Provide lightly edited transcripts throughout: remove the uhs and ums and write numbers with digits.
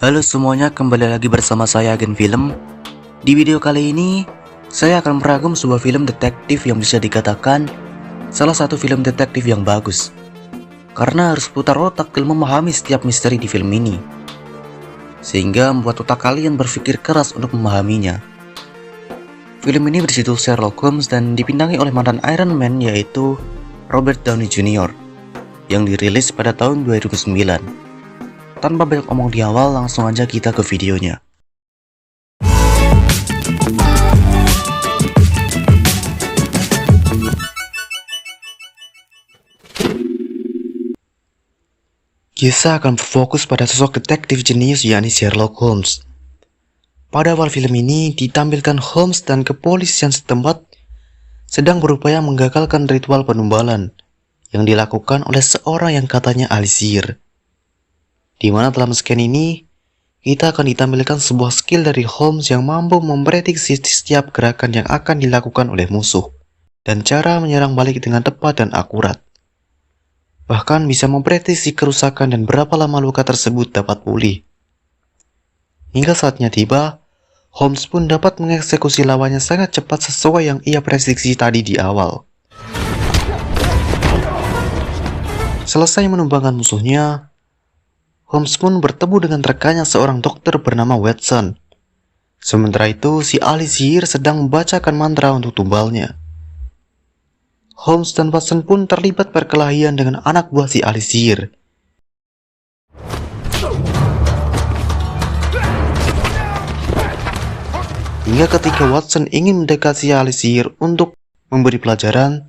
Halo semuanya, kembali lagi bersama saya Agen Film. Di video kali ini, saya akan meragam sebuah film detektif yang bisa dikatakan salah satu film detektif yang bagus, karena harus putar otak dalam memahami setiap misteri di film ini, sehingga membuat otak kalian berpikir keras untuk memahaminya. Film ini berjudul Sherlock Holmes dan dibintangi oleh mantan Iron Man, yaitu Robert Downey Jr., yang dirilis pada tahun 2009. Tanpa banyak omong di awal, langsung aja kita ke videonya. Kisah akan berfokus pada sosok detektif jenius yakni Sherlock Holmes. Pada awal film ini ditampilkan Holmes dan kepolisian setempat sedang berupaya menggagalkan ritual penumbalan yang dilakukan oleh seorang yang katanya ahli sihir. Di mana dalam scan ini, kita akan ditampilkan sebuah skill dari Holmes yang mampu memprediksi setiap gerakan yang akan dilakukan oleh musuh, dan cara menyerang balik dengan tepat dan akurat. Bahkan bisa memprediksi kerusakan dan berapa lama luka tersebut dapat pulih. Hingga saatnya tiba, Holmes pun dapat mengeksekusi lawannya sangat cepat sesuai yang ia prediksi tadi di awal. Selesai menumbangkan musuhnya, Holmes pun bertemu dengan rekannya seorang dokter bernama Watson. Sementara itu, si ahli sihir sedang membacakan mantra untuk tumbalnya. Holmes dan Watson pun terlibat perkelahian dengan anak buah si ahli sihir. Hingga ketika Watson ingin mendekati si ahli sihir untuk memberi pelajaran,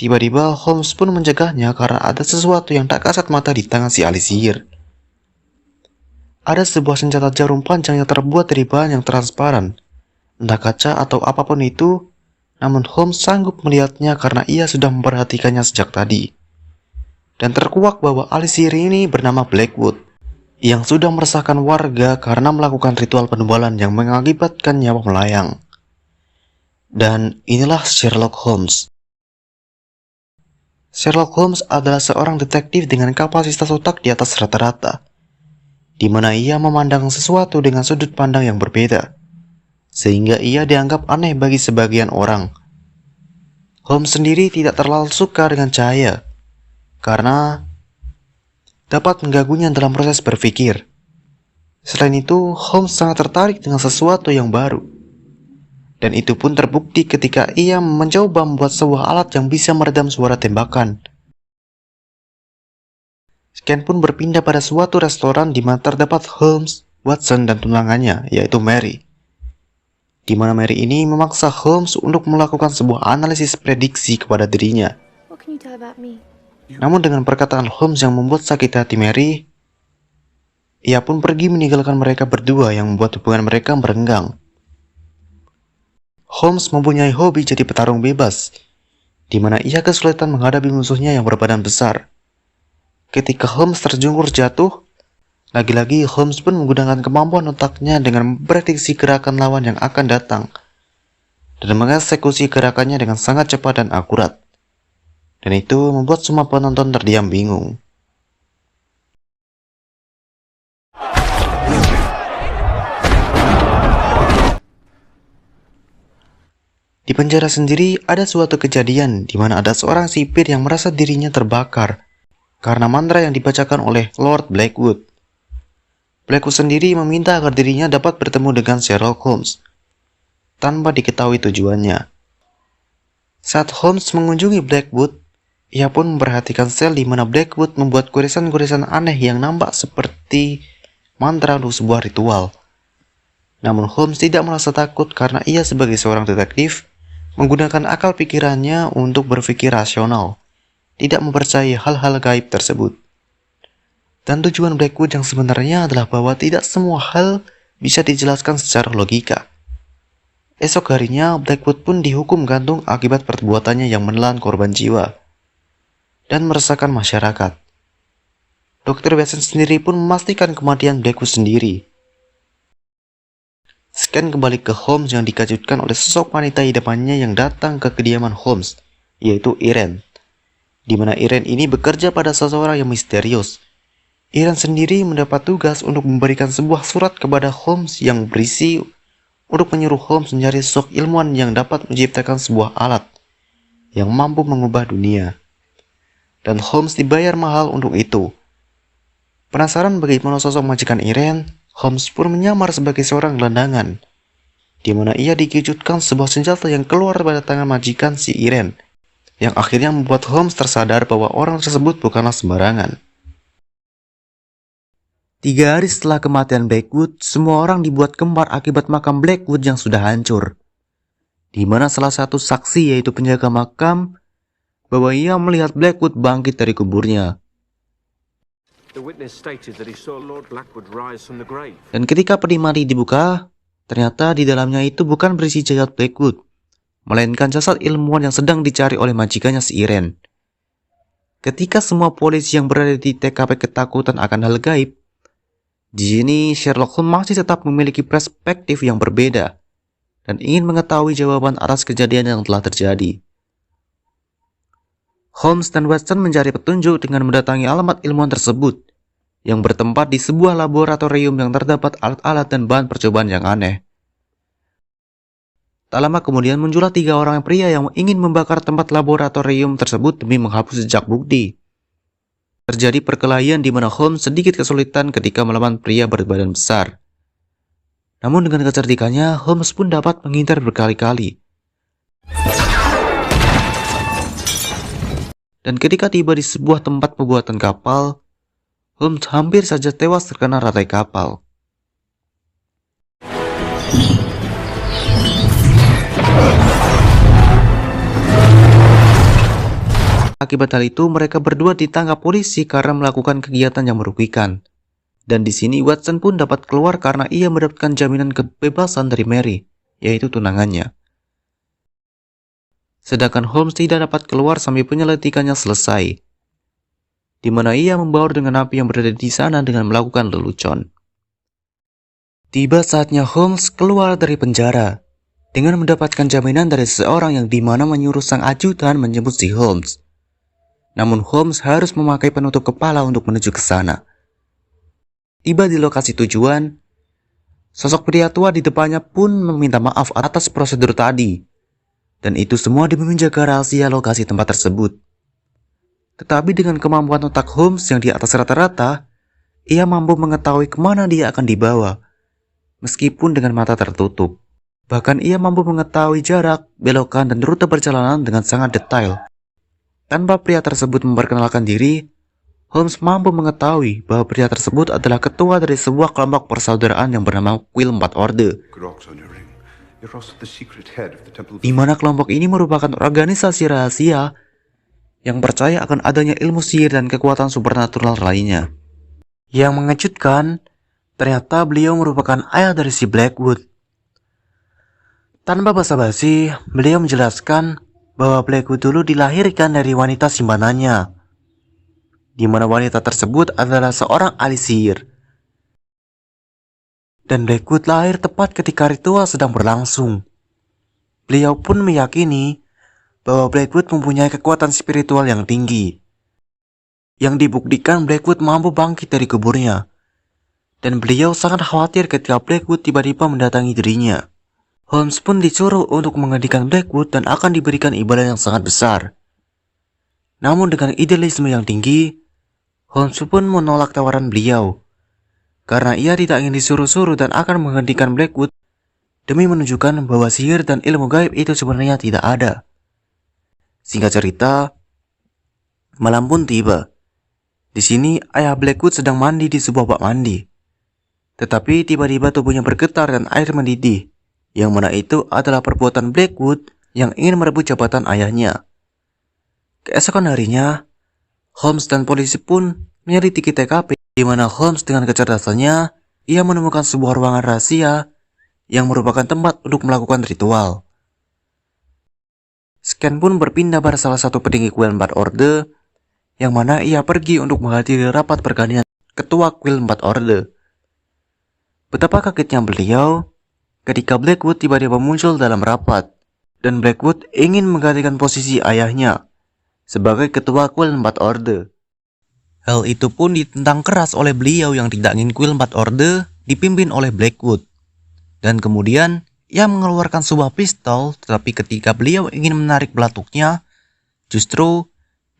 tiba-tiba Holmes pun mencegahnya karena ada sesuatu yang tak kasat mata di tangan si ahli sihir. Ada sebuah senjata jarum panjang yang terbuat dari bahan yang transparan, entah kaca atau apapun itu, namun Holmes sanggup melihatnya karena ia sudah memperhatikannya sejak tadi. Dan terkuak bahwa ahli sihir ini bernama Blackwood, yang sudah meresahkan warga karena melakukan ritual penumbalan yang mengakibatkan nyawa melayang. Dan inilah Sherlock Holmes. Sherlock Holmes adalah seorang detektif dengan kapasitas otak di atas rata-rata, di mana ia memandang sesuatu dengan sudut pandang yang berbeda, sehingga ia dianggap aneh bagi sebagian orang. Holmes sendiri tidak terlalu suka dengan cahaya, karena dapat mengganggunya dalam proses berpikir. Selain itu, Holmes sangat tertarik dengan sesuatu yang baru, dan itu pun terbukti ketika ia mencoba membuat sebuah alat yang bisa meredam suara tembakan. Scan pun berpindah pada suatu restoran di mana terdapat Holmes, Watson, dan tunangannya, yaitu Mary. Di mana Mary ini memaksa Holmes untuk melakukan sebuah analisis prediksi kepada dirinya. Namun dengan perkataan Holmes yang membuat sakit hati Mary, ia pun pergi meninggalkan mereka berdua yang membuat hubungan mereka merenggang. Holmes mempunyai hobi jadi petarung bebas, di mana ia kesulitan menghadapi musuhnya yang berbadan besar. Ketika Holmes terjungkur jatuh, lagi-lagi Holmes pun menggunakan kemampuan otaknya dengan memprediksi gerakan lawan yang akan datang dan mengeksekusi gerakannya dengan sangat cepat dan akurat. Dan itu membuat semua penonton terdiam bingung. Di penjara sendiri ada suatu kejadian di mana ada seorang sipir yang merasa dirinya terbakar karena mantra yang dibacakan oleh Lord Blackwood. Blackwood sendiri meminta agar dirinya dapat bertemu dengan Sherlock Holmes, tanpa diketahui tujuannya. Saat Holmes mengunjungi Blackwood, ia pun memperhatikan sel di mana Blackwood membuat goresan-goresan aneh yang nampak seperti mantra untuk sebuah ritual. Namun Holmes tidak merasa takut karena ia sebagai seorang detektif menggunakan akal pikirannya untuk berpikir rasional, tidak mempercayai hal-hal gaib tersebut. Dan tujuan Blackwood yang sebenarnya adalah bahwa tidak semua hal bisa dijelaskan secara logika. Esok harinya, Blackwood pun dihukum gantung akibat perbuatannya yang menelan korban jiwa dan meresahkan masyarakat. Dr. Watson sendiri pun memastikan kematian Blackwood sendiri. Scan kembali ke Holmes yang dikejutkan oleh sosok wanita idamannya yang datang ke kediaman Holmes, yaitu Irene. Di mana Irene ini bekerja pada seseorang yang misterius, Irene sendiri mendapat tugas untuk memberikan sebuah surat kepada Holmes yang berisi untuk menyuruh Holmes mencari sosok ilmuwan yang dapat menciptakan sebuah alat yang mampu mengubah dunia. Dan Holmes dibayar mahal untuk itu. Penasaran bagaimana sosok majikan Irene, Holmes pun menyamar sebagai seorang gelandangan, di mana ia dikejutkan sebuah senjata yang keluar pada tangan majikan si Irene, yang akhirnya membuat Holmes tersadar bahwa orang tersebut bukanlah sembarangan. 3 hari setelah kematian Blackwood, semua orang dibuat gempar akibat makam Blackwood yang sudah hancur. Di mana salah satu saksi, yaitu penjaga makam, bahwa ia melihat Blackwood bangkit dari kuburnya. Dan ketika peti mati dibuka, ternyata di dalamnya itu bukan berisi jasad Blackwood, melainkan jasad ilmuwan yang sedang dicari oleh majikannya si Irene. Ketika semua polisi yang berada di TKP ketakutan akan hal gaib, di sini Sherlock Holmes masih tetap memiliki perspektif yang berbeda dan ingin mengetahui jawaban atas kejadian yang telah terjadi. Holmes dan Watson mencari petunjuk dengan mendatangi alamat ilmuwan tersebut yang bertempat di sebuah laboratorium yang terdapat alat-alat dan bahan percobaan yang aneh. Tak lama kemudian muncullah 3 orang pria yang ingin membakar tempat laboratorium tersebut demi menghapus jejak bukti. Terjadi perkelahian di mana Holmes sedikit kesulitan ketika melawan pria berbadan besar. Namun dengan kecerdikannya, Holmes pun dapat mengincar berkali-kali. Dan ketika tiba di sebuah tempat pembuatan kapal, Holmes hampir saja tewas terkena rantai kapal. Akibat hal itu, mereka berdua ditangkap polisi karena melakukan kegiatan yang merugikan. Dan di sini Watson pun dapat keluar karena ia mendapatkan jaminan kebebasan dari Mary, yaitu tunangannya. Sedangkan Holmes tidak dapat keluar sampai penyelidikannya selesai, di mana ia membaur dengan napi yang berada di sana dengan melakukan lelucon. Tiba saatnya Holmes keluar dari penjara dengan mendapatkan jaminan dari seseorang yang dimana menyuruh sang ajudan menjemput si Holmes. Namun Holmes harus memakai penutup kepala untuk menuju ke sana. Tiba di lokasi tujuan, sosok pria tua di depannya pun meminta maaf atas prosedur tadi. Dan itu semua demi menjaga rahasia lokasi tempat tersebut. Tetapi dengan kemampuan otak Holmes yang di atas rata-rata, ia mampu mengetahui kemana dia akan dibawa, meskipun dengan mata tertutup. Bahkan ia mampu mengetahui jarak, belokan, dan rute perjalanan dengan sangat detail. Tanpa pria tersebut memperkenalkan diri, Holmes mampu mengetahui bahwa pria tersebut adalah ketua dari sebuah kelompok persaudaraan yang bernama Quill 4 Orde, di mana kelompok ini merupakan organisasi rahasia yang percaya akan adanya ilmu sihir dan kekuatan supernatural lainnya. Yang mengejutkan, ternyata beliau merupakan ayah dari si Blackwood. Tanpa basa-basi, beliau menjelaskan bahwa Blackwood dulu dilahirkan dari wanita simpanannya, di mana wanita tersebut adalah seorang ahli sihir. Dan Blackwood lahir tepat ketika ritual sedang berlangsung. Beliau pun meyakini bahwa Blackwood mempunyai kekuatan spiritual yang tinggi, yang dibuktikan Blackwood mampu bangkit dari kuburnya. Dan beliau sangat khawatir ketika Blackwood tiba-tiba mendatangi dirinya. Holmes pun disuruh untuk menghentikan Blackwood dan akan diberikan imbalan yang sangat besar. Namun dengan idealisme yang tinggi, Holmes pun menolak tawaran beliau, karena ia tidak ingin disuruh-suruh dan akan menghentikan Blackwood demi menunjukkan bahwa sihir dan ilmu gaib itu sebenarnya tidak ada. Singkat cerita, malam pun tiba. Di sini ayah Blackwood sedang mandi di sebuah bak mandi. Tetapi tiba-tiba tubuhnya bergetar dan air mendidih, yang mana itu adalah perbuatan Blackwood yang ingin merebut jabatan ayahnya. Keesokan harinya, Holmes dan polisi pun menyelidiki TKP, di mana Holmes dengan kecerdasannya, ia menemukan sebuah ruangan rahasia yang merupakan tempat untuk melakukan ritual. Scan pun berpindah pada salah satu petinggi Quill 4 Orde, yang mana ia pergi untuk menghadiri rapat pergantian ketua Quill 4 Orde. Betapa kagetnya beliau ketika Blackwood tiba-tiba muncul dalam rapat, dan Blackwood ingin menggantikan posisi ayahnya sebagai ketua Quill 4 Orde. Hal itu pun ditentang keras oleh beliau yang tidak ingin kuil 4 Orde dipimpin oleh Blackwood. Dan kemudian ia mengeluarkan sebuah pistol, tetapi ketika beliau ingin menarik belatuknya, justru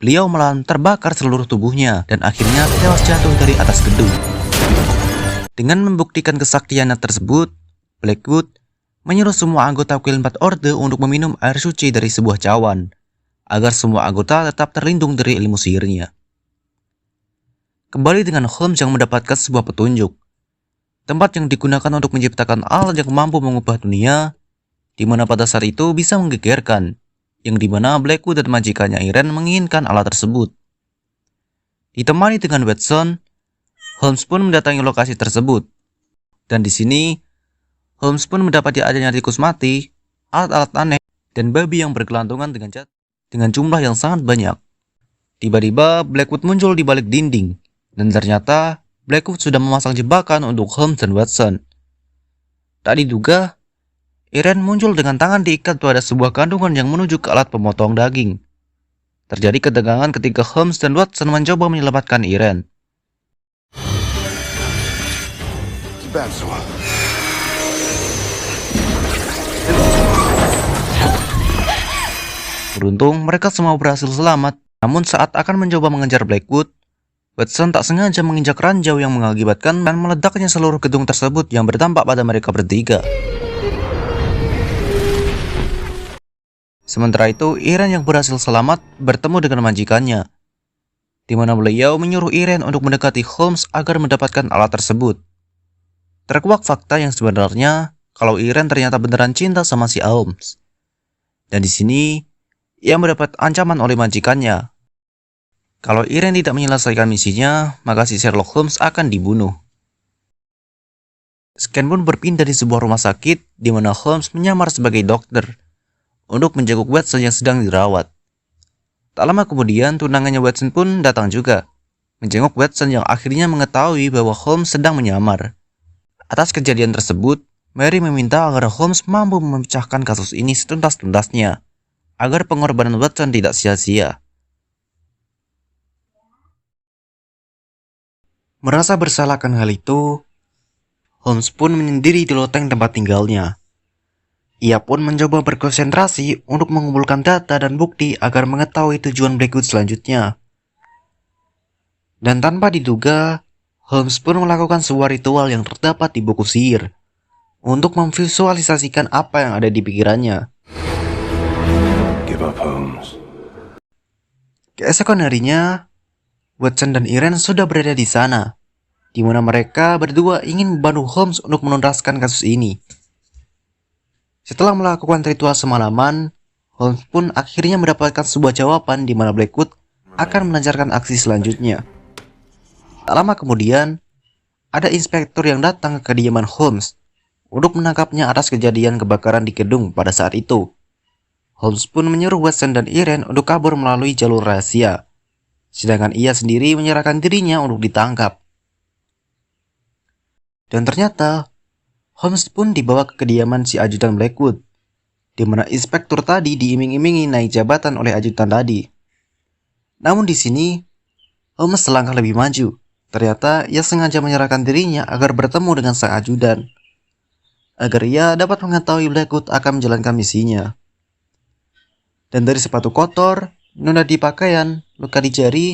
beliau malah terbakar seluruh tubuhnya dan akhirnya tewas jatuh dari atas gedung. Dengan membuktikan kesaktiannya tersebut, Blackwood menyuruh semua anggota kuil 4 Orde untuk meminum air suci dari sebuah cawan, agar semua anggota tetap terlindung dari ilmu sihirnya. Kembali dengan Holmes yang mendapatkan sebuah petunjuk, tempat yang digunakan untuk menciptakan alat yang mampu mengubah dunia, di mana pada saat itu bisa menggegerkan, yang dimana Blackwood dan majikannya Irene menginginkan alat tersebut. Ditemani dengan Watson, Holmes pun mendatangi lokasi tersebut, dan di sini Holmes pun mendapati adanya tikus mati, alat-alat aneh, dan babi yang bergelantungan dengan jumlah yang sangat banyak. Tiba-tiba Blackwood muncul di balik dinding, dan ternyata Blackwood sudah memasang jebakan untuk Holmes dan Watson. Tak diduga, Irene muncul dengan tangan diikat pada sebuah kandungan yang menuju ke alat pemotong daging. Terjadi ketegangan ketika Holmes dan Watson mencoba menyelamatkan Irene. Beruntung mereka semua berhasil selamat, namun saat akan mencoba mengejar Blackwood, Watson tak sengaja menginjak ranjau yang mengakibatkan dan meledaknya seluruh gedung tersebut yang berdampak pada mereka bertiga. Sementara itu, Irene yang berhasil selamat bertemu dengan majikannya, di mana beliau menyuruh Irene untuk mendekati Holmes agar mendapatkan alat tersebut. Terkuak fakta yang sebenarnya kalau Irene ternyata beneran cinta sama si Holmes. Dan di sini, ia mendapat ancaman oleh majikannya. Kalau Irene tidak menyelesaikan misinya, maka si Sherlock Holmes akan dibunuh. Scan pun berpindah di sebuah rumah sakit, di mana Holmes menyamar sebagai dokter untuk menjenguk Watson yang sedang dirawat. Tak lama kemudian, tunangannya Watson pun datang juga, menjenguk Watson yang akhirnya mengetahui bahwa Holmes sedang menyamar. Atas kejadian tersebut, Mary meminta agar Holmes mampu memecahkan kasus ini setuntas-tuntasnya, agar pengorbanan Watson tidak sia-sia. Merasa bersalah akan hal itu, Holmes pun menyendiri di loteng tempat tinggalnya. Ia pun mencoba berkonsentrasi untuk mengumpulkan data dan bukti agar mengetahui tujuan Blackwood selanjutnya. Dan tanpa diduga, Holmes pun melakukan sebuah ritual yang terdapat di buku sihir untuk memvisualisasikan apa yang ada di pikirannya. Give up, Holmes. Keesokan harinya, Watson dan Irene sudah berada di sana, di mana mereka berdua ingin membantu Holmes untuk menuntaskan kasus ini. Setelah melakukan ritual semalaman, Holmes pun akhirnya mendapatkan sebuah jawaban di mana Blackwood akan melancarkan aksi selanjutnya. Tak lama kemudian, ada inspektur yang datang ke kediaman Holmes untuk menangkapnya atas kejadian kebakaran di gedung pada saat itu. Holmes pun menyuruh Watson dan Irene untuk kabur melalui jalur rahasia, sedangkan ia sendiri menyerahkan dirinya untuk ditangkap. Dan ternyata, Holmes pun dibawa ke kediaman si ajudan Blackwood, di mana inspektur tadi diiming-imingi naik jabatan oleh ajudan tadi. Namun di sini, Holmes selangkah lebih maju. Ternyata ia sengaja menyerahkan dirinya agar bertemu dengan sang ajudan, agar ia dapat mengetahui Blackwood akan menjalankan misinya. Dan dari sepatu kotor, noda di pakaian, luka di jari,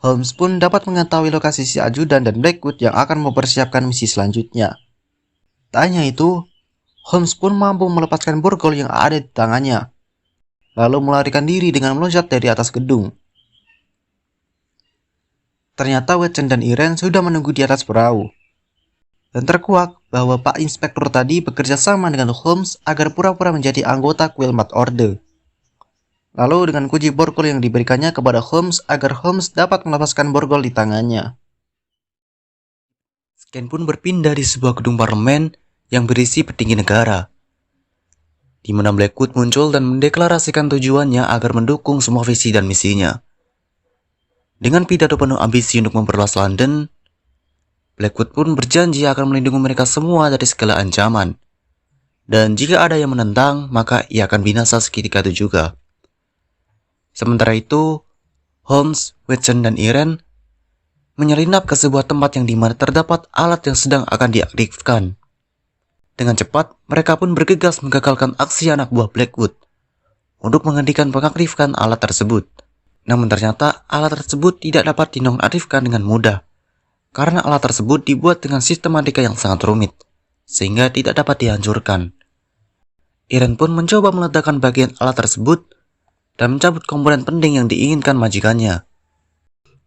Holmes pun dapat mengetahui lokasi si ajudan dan Blackwood yang akan mempersiapkan misi selanjutnya. Tak hanya itu, Holmes pun mampu melepaskan borgol yang ada di tangannya, lalu melarikan diri dengan meloncat dari atas gedung. Ternyata Watson dan Irene sudah menunggu di atas perahu. Dan terkuak bahwa Pak Inspektur tadi bekerja sama dengan Holmes agar pura-pura menjadi anggota kuil 4 Orde. Lalu dengan kunci borgol yang diberikannya kepada Holmes agar Holmes dapat melepaskan borgol di tangannya. Scan pun berpindah di sebuah gedung parlemen yang berisi petinggi negara, di mana Blackwood muncul dan mendeklarasikan tujuannya agar mendukung semua visi dan misinya. Dengan pidato penuh ambisi untuk memperluas London, Blackwood pun berjanji akan melindungi mereka semua dari segala ancaman. Dan jika ada yang menentang, maka ia akan binasa seketika itu juga. Sementara itu, Holmes, Watson, dan Irene menyelinap ke sebuah tempat yang dimana terdapat alat yang sedang akan diaktifkan. Dengan cepat, mereka pun bergegas menggagalkan aksi anak buah Blackwood untuk menghentikan pengaktifkan alat tersebut. Namun ternyata alat tersebut tidak dapat dinonaktifkan dengan mudah, karena alat tersebut dibuat dengan sistematika yang sangat rumit, sehingga tidak dapat dihancurkan. Irene pun mencoba meledakkan bagian alat tersebut dan mencabut komponen penting yang diinginkan majikannya.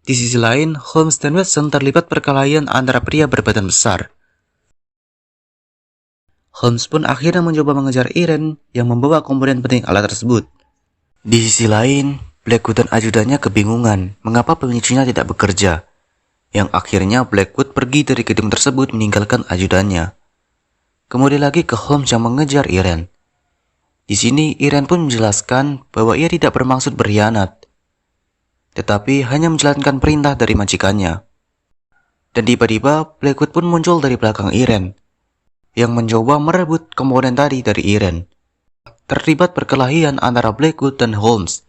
Di sisi lain, Holmes dan Watson terlibat perkelahian antara pria berbadan besar. Holmes pun akhirnya mencoba mengejar Irene yang membawa komponen penting alat tersebut. Di sisi lain, Blackwood dan ajudannya kebingungan mengapa pemicunya tidak bekerja, yang akhirnya Blackwood pergi dari gedung tersebut meninggalkan ajudannya. Kemudian lagi ke Holmes yang mengejar Irene. Di sini Irene pun menjelaskan bahwa ia tidak bermaksud berkhianat, tetapi hanya menjalankan perintah dari majikannya. Dan tiba-tiba Blackwood pun muncul dari belakang Irene, yang mencoba merebut komponen tadi dari Irene. Terlibat perkelahian antara Blackwood dan Holmes.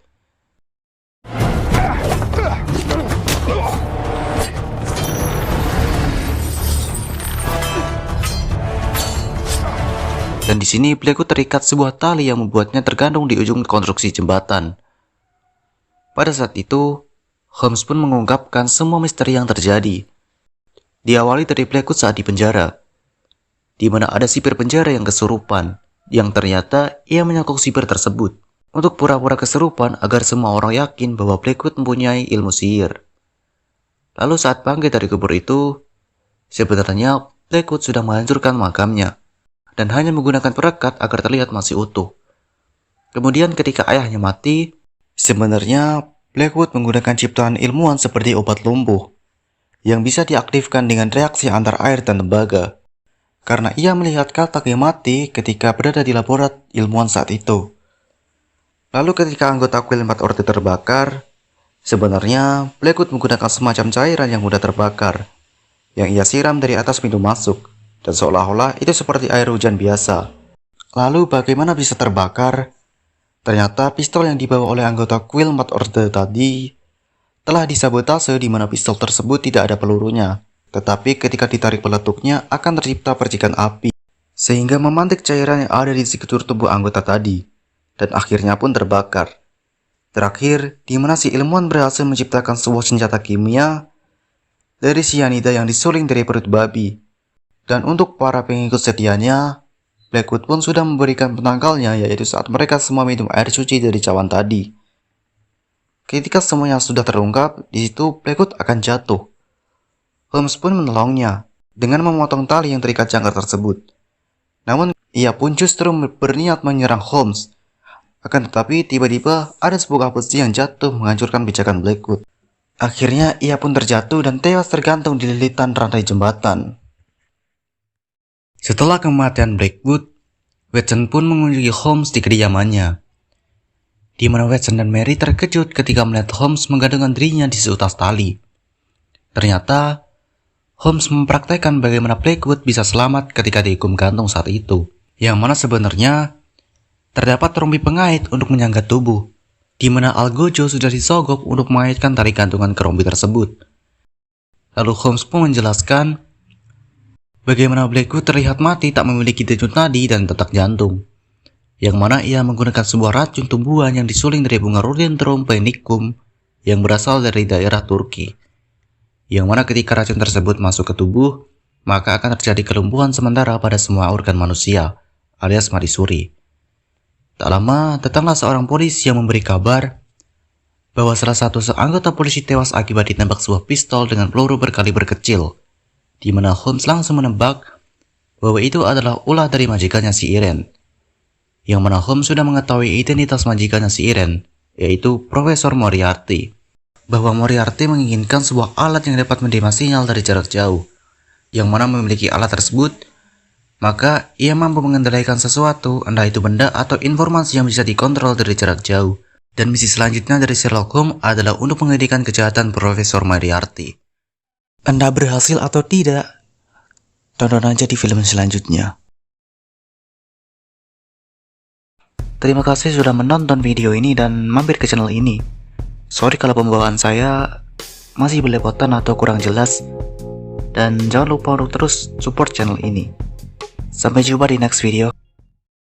Dan di sini Blackwood terikat sebuah tali yang membuatnya tergantung di ujung konstruksi jembatan. Pada saat itu, Holmes pun mengungkapkan semua misteri yang terjadi. Diawali dari Blackwood saat di penjara, di mana ada sipir penjara yang kesurupan, yang ternyata ia menyogok sipir tersebut untuk pura-pura kesurupan agar semua orang yakin bahwa Blackwood mempunyai ilmu sihir. Lalu saat bangkit dari kubur itu, sebenarnya Blackwood sudah menghancurkan makamnya dan hanya menggunakan perekat agar terlihat masih utuh. Kemudian ketika ayahnya mati, sebenarnya Blackwood menggunakan ciptaan ilmuwan seperti obat lumpuh yang bisa diaktifkan dengan reaksi antar air dan tembaga, karena ia melihat kakaknya mati ketika berada di laborat ilmuwan saat itu. Lalu ketika anggota kuil 4 orde terbakar, sebenarnya Blackwood menggunakan semacam cairan yang mudah terbakar, yang ia siram dari atas pintu masuk, dan seolah-olah itu seperti air hujan biasa. Lalu bagaimana bisa terbakar? Ternyata pistol yang dibawa oleh anggota kuil 4 orde tadi telah disabotase di mana pistol tersebut tidak ada pelurunya. Tetapi ketika ditarik peletuknya akan tercipta percikan api, sehingga memantik cairan yang ada di sekujur tubuh anggota tadi, dan akhirnya pun terbakar. Terakhir, di mana si ilmuwan berhasil menciptakan sebuah senjata kimia dari sianida yang disuling dari perut babi. Dan untuk para pengikut setianya, Blackwood pun sudah memberikan penangkalnya, yaitu saat mereka semua minum air suci dari cawan tadi. Ketika semuanya sudah terungkap, di situ Blackwood akan jatuh. Holmes pun menolongnya dengan memotong tali yang terikat jangkar tersebut. Namun, ia pun justru berniat menyerang Holmes. Akan tetapi, tiba-tiba ada sebuah besi yang jatuh menghancurkan pijakan Blackwood. Akhirnya, ia pun terjatuh dan tewas tergantung di lilitan rantai jembatan. Setelah kematian Blackwood, Watson pun mengunjungi Holmes di kediamannya, di mana Watson dan Mary terkejut ketika melihat Holmes menggantungkan dirinya di seutas tali. Ternyata, Holmes mempraktekkan bagaimana Blackwood bisa selamat ketika dihukum gantung saat itu, yang mana sebenarnya terdapat rompi pengait untuk menyangga tubuh, di mana Algojo sudah disogok untuk mengaitkan tali gantungan ke rompi tersebut. Lalu Holmes pun menjelaskan bagaimana Blackwood terlihat mati tak memiliki denyut nadi dan detak jantung, yang mana ia menggunakan sebuah racun tumbuhan yang disuling dari bunga Rhododendron penicum yang berasal dari daerah Turki, yang mana ketika racun tersebut masuk ke tubuh, maka akan terjadi kelumpuhan sementara pada semua organ manusia, alias mati suri. Tak lama, datanglah seorang polisi yang memberi kabar bahwa salah satu anggota polisi tewas akibat ditembak sebuah pistol dengan peluru berkaliber kecil, di mana Holmes langsung menebak bahwa itu adalah ulah dari majikannya si Irene, yang mana Holmes sudah mengetahui identitas majikannya si Irene, yaitu Profesor Moriarty. Bahwa Moriarty menginginkan sebuah alat yang dapat menerima sinyal dari jarak jauh, yang mana memiliki alat tersebut, maka ia mampu mengendalikan sesuatu, entah itu benda atau informasi yang bisa dikontrol dari jarak jauh. Dan misi selanjutnya dari Sherlock Holmes adalah untuk menghentikan kejahatan Profesor Moriarty. Anda berhasil atau tidak, tonton aja di film selanjutnya. Terima kasih sudah menonton video ini dan mampir ke channel ini. Sorry kalau pembawaan saya masih belepotan atau kurang jelas. Dan jangan lupa untuk terus support channel ini. Sampai jumpa di next video.